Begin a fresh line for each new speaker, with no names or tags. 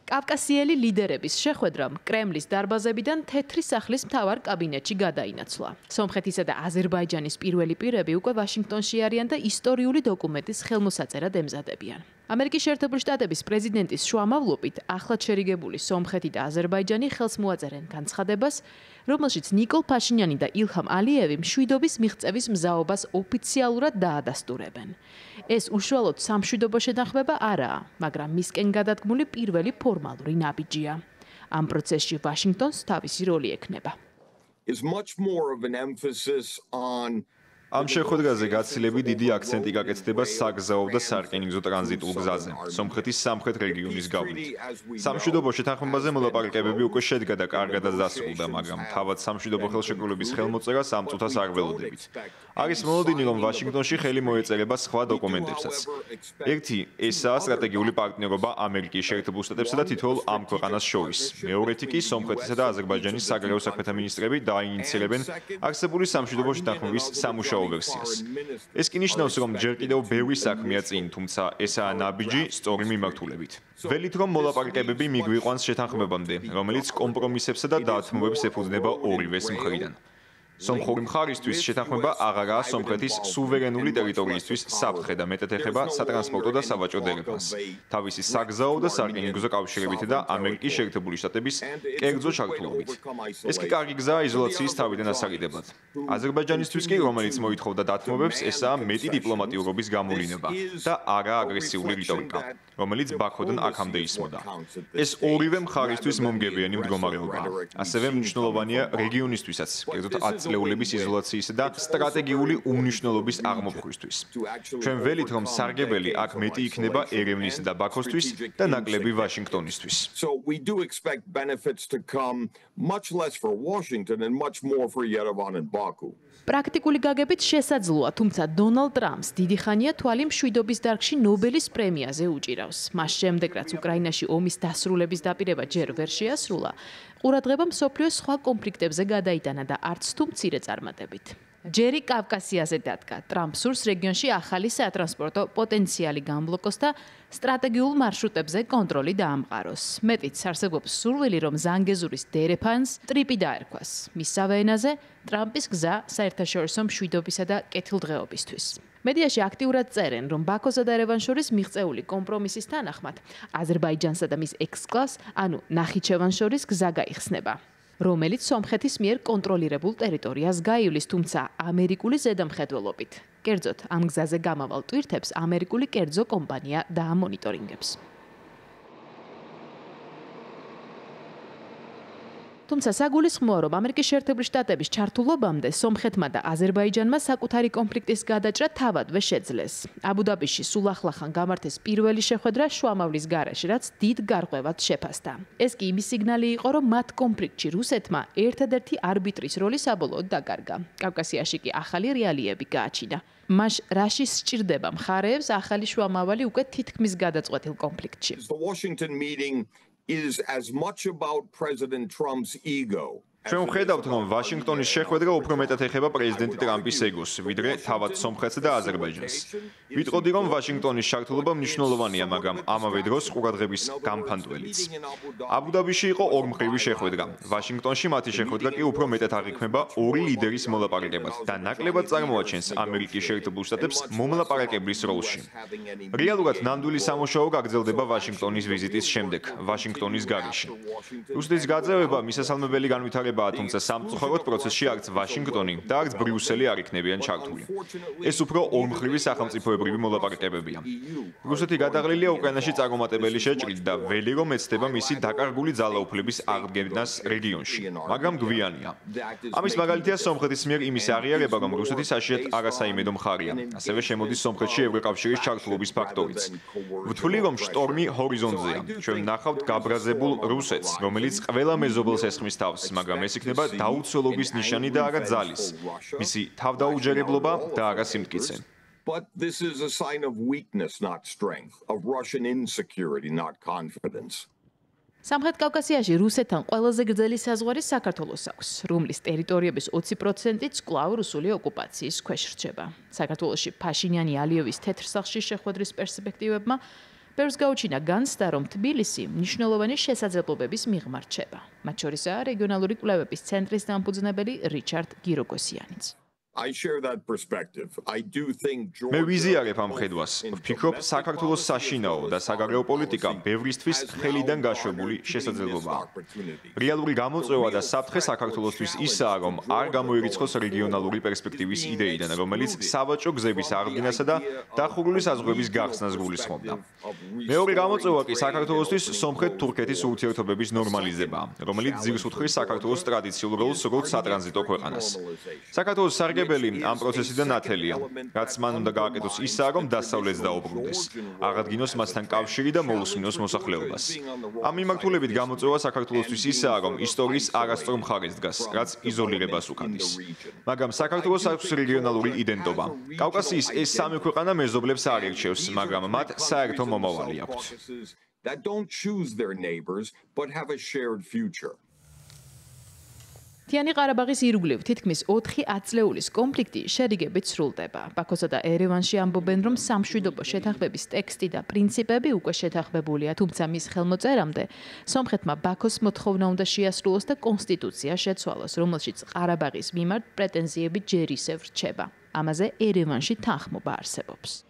კავკასიელი ლიდერების შეხვედრამ კრემლის დარბაზებიდან თეთრი სახლის მთავარ კაბინეტში გადაინაცვლა. სომხეთისა და აზერბაიჯანის პირველი პირები უკვე ვაშინგტონში არიან და ისტორიული დოკუმენტის ხელმოსაწერად ემზადებიან. ამერიკის შეერთებული შტატების პრეზიდენტის შუამავლობით ახლად შერიგებული სომხეთი და აზერბაიჯანი ხელს მოაწერენ განცხადებას, რომელშიც ნიკოლ ფაშინიანი და ილჰამ ალიევი მშვიდობის მიღწევის მზაობას ოფიციალურად დაადასტურებენ. ეს უშუალოდ სამშვიდობო შეთანხმება არაა, მაგრამ მისკენ გადადგმული პირველი ფორმალური ნაბიჯია. ამ პროცესში ვაშინგტონს თავისი როლი ექნება.
ამ შეხვედრაზე გაცილებით დიდი აქცენტი გაკეთდება საგზაო და სარკინიგზო ტრანზიტულ გზაზე, სომხეთის სამხრეთ რეგიონის გავლით. სამშვიდობო შეთანხმებაზე მოლაპარაკებები უკვე შედგა და კარგადაც დასრულდა, მაგრამ თავად სამშვიდობო ხელშეკრულების ხელმოწერას ამ წუთას არ ველოდებით. არის მოლოდინი, რომ ვაშინგტონში ხელი მოეწერება სხვა დოკუმენტებსაც. ერთი ესაა სტრატეგიული პარტნიორობა ამერიკის შეერთებულ შტატებსა და თითოეულ ამ ქვეყანას შორის. მეორეთი კი სომხეთისა და აზერბაიჯანის საგარეო საქმეთა მინისტრები დაინიციირებენ არსებული სამშვიდობო შეთანხმების სამუშაო ვერსიას. ეს კი ნიშნავს, რომ ჯერ კიდევ ბევრი საქმეა წინ, თუმცა ესაა ნაბიჯი სწორი მიმართულებით. ველით რომ მოლაპარაკებები მიგვიყვანს შეთანხმებამდე, რომელიც კომპრომისებსა და დათმობებს ეფუძნება ორივეს მხრიდან. სომხური მხარისთვის შეთანხმება აღარაა სომხეთის სუვერენული ტერიტორიისთვის საფრთხე და მეტად ეხება სატრანსპორტო და სავაჭრო დერეფანს, თავისი საგზაო და სარკინიგზო კავშირებით და ამერიკის შეერთებული შტატების კერძო ჩართულობით. ეს კი კარგი გზაა იზოლაციის თავიდან ასარიდებლად. აზერბაიჯანისთვის კი, რომელიც მოითხოვდა დათმობებს, ესაა მეტი დიპლომატიურობის გამოვლინება და არა აგრესიული რიტორიკა, რომელიც ბაქოდან აქამდე ისმოდა. ეს ორივე მხარისთვის მომგებიანი მდგომარეობაა. ასევე მნიშვნელოვანია რეგიონისთვისაც, კერძოდ წლეულების იზოლაციისა და სტრატეგიული უმნიშვნელობის აღმოფხვისთვის. ჩვენ ველით, რომ სარგებელი აქ მეტი იქნება ერევნისა და ბაქოსთვის და ნაკლები ვაშინგტონისთვის.
პრაქტიკული გაგებით შესაძლოა, თუმცა დონალდ ტრამპს დიდი ხანია თვალი მშვიდობის დარგში ნობელის პრემიაზე უჭირავს. მას შემდეგ, რაც უკრაინაში ომის დასრულების დაპირება ჯერ ვერ შეასრულა, ყურადღება მსოფლიოს სხვა კონფლიქტებზე გადაიტანა და არც თუ მცირე წარმატებით. ჯერი კავკასიაზე დადგა. ტრამპს სურს რეგიონში ახალი სატრანსპორტო პოტენციალი გამბლოკოს და სტრატეგიულ მარშრუტებზე კონტროლი დაამყაროს. მეტიც არსებობს სურვილი, რომ ზანგეზურის დერეფანს ტრიპი დაერქვას. მისსავე ენაზე, ტრამპის გზა საერთაშორისო მშვიდობისა და კეთილდღეობისთვის. მედიაში აქტიურად წერენ, რომ ბაქოსა და ერევანს შორის მიღწეული კომპრომისის თანახმად აზერბაიჯანსა და მის ექს-კლასს, ანუ ნახიჩევანს შორის გზა გაიხსნება, რომელიც სომხეთის მიერ კონტროლირებულ ტერიტორიას გაივლის, თუმცა ამერიკული ზედამხედველობით. კერძოდ, ამ გზაზე გამავალ ტვირთებს ამერიკული კერძო კომპანია დაამონიტორინგებს. თუმცა საგულისხმოა, რომ ამერიკის შეერთებული შტატების ჩართულობამდე სომხეთმა და აზერბაიჯანმა საკუთარი კონფლიქტის გადაჭრა თავადვე შეძლეს. აბუ-დაბიში სულ ახლახან გამართეს პირველი შეხვედრა შუამავლის გარეშე, რაც დიდ გარღვევად შეფასდა. ეს კი იმის სიგნალი იყო, რომ მათ კონფლიქტში რუსეთმა ერთადერთი არბიტრის როლი საბოლოოდ დაკარგა. კავკასიაში კი ახალი რეალიები გააჩინა. მას რაში სჭირდება მხარეებს ახალი შუამავალი უკვე თითქმის გადაწყვეტილ კონფლიქტში.
Is as much about President Trump's ego.
ჩვენ ვხედავთ, რომ ვაშინგტონის შეხვედრა უფრო მეტად ეხება პრეზიდენტი ტრამპის ეგოს, ვიდრე თავად სომხეთსა და აზერბაიჯანს. ვიტყოდი, რომ ვაშინგტონის ჩართულობა მნიშვნელოვანია, მაგრამ ამავე დროს ყურადღების გამფანტველიც. აბუ-დაბიში იყო ორმხრივი შეხვედრა. ვაშინგტონში მათი შეხვედრა კი უფრო მეტად აღიქმება ორი ლიდერის მოლაპარაკებად და ნაკლებად წარმოაჩენს ამერიკის შეერთებულ შტატებს მომლაპარაკებლის როლში. რეალურად ნამდვილი სამუშაო გაგრძელდება ვაშინგტონის ვიზიტის შემდეგ, ვაშინგტონის გარეშე. რუსეთის გაძევება მისასალმებელი განვითარება, თუმცა სამწუხაროდ პროცესში არც ვაშინგტონი და არც ბრიუსელი არ იქნებიან ჩართული. ეს უფრო ორმხრივი სახელმწიფოებრივი მოლაპარაკებებია. რუსეთი გადაღლილია უკრაინაში წარუმატებელი შეჭრით და ველი რომ ეცდება მისი დაკარგული ძალაუფლების აღდგენას რეგიონში, მაგრამ გვიანია. ამის მაგალითია სომხეთის მიერ იმის აღიარება, რომ რუსეთი საშიად არასაიმედო მხარეა. ასევე შემოდის სომხეთში ევროკავშირის ჩართულობის ფაქტორიც. ვთვლი, რომ შტორმი ჰორიზონტზეა. ჩვენ ვნახავთ გაბრაზებულ რუსეთს, რომელიც ყველა მეზობელს ესხმის თავს, მაგრამ ეს იქნება დაუცველობის ნიშანი და არა ძალის, მისი თავდაუჯერებლობა და არა სიმტკიცე.
But this is a sign of weakness, not strength, of Russian insecurity, not confidence.
სამხრეთ კავკასიაში რუსეთთან ყველაზე გრძელი საზღვარი საქართველოს აქვს, რომლის ტერიტორიების 20%-იც კვლავ რუსული ოკუპაციის ქვეშ რჩება. საქართველოში ფაშინიანი ალიევის თეთრ სახლში შეხვედრის პერსპექტივებმა ბევრს გაუჩინა განცდა, რომ თბილისი მნიშვნელოვანი შესაძლებლობების მიღმა რჩება. მათ შორისაა რეგიონალური კვლევების ცენტრის დამფუძნებელი რიჩარდ გიროგოსიანიც.
I share that perspective. I do think
მე ვიზიარებ ამ ხედვას. ვფიქრობ, საქართველოს საშინაო და საგარეო პოლიტიკა ბევრისთვის ხელიდან გაშვებული შესაძლებლობაა. რეალური გამოწვევა და საფრთხე საქართველოსთვის ისაა, რომ არ გამოირიცხოს რეგიონალური პერსპექტივის იდეიდან, რომელიც სავაჭრო გზების აღდგენასა და დახურული საზღვრების გახსნას გულისხმობდა. მეორე გამოწვევა კი საქართველოსთვის სომხეთ-თურქეთის ურთიერთობების ნორმალიზებაა, რომელიც ძირს უთხრის საქართველოს ტრადიციულ როლს როგორც სატრანზიტო ქვეყანას. საქართველოს სარგებელი ამ პროცესიდან ნათელია, რაც მან უნდა გააკეთოს ისაა, რომ დასავლეთს დაუბრუნდეს, აღადგინოს მასთან კავშირი და მოусმინოს მოსახლეობას. ამ მიმართულებით გამოწვევა საქართველოსთვის ისაა, რომ ისტორიის არასწორ მხარეს დგას, რაც იზოლირებას უხდის. მაგრამ საქართველოს აქვს რეგიონალური იდენტობა. კავკასიის ეს სამი ქვეყანა მეზობლებს არ ირჩევს, მაგრამ მათ საერთო მომავალი აქვთ.
that don't choose their neighbors but have a shared future.
მთიანი ყარაბაღის ირგვლივ თითქმის 4 წლეულის კონფლიქტი შერიგებით სრულდება. ბაქოსა და ერევანში ამბობენ, რომ სამშვიდობო შეთანხმების ტექსტი და პრინციპები უკვე შეთანხმებულია, თუმცა მის ხელმოწერამდე სომხეთმა ბაქოს მოთხოვნა უნდა შეასრულოს და კონსტიტუცია შეცვალოს, რომელშიც ყარაბაღის მიმართ პრეტენზიები ჯერ ისევ რჩება. ამაზე ერევანში თანხმობა არსებობს.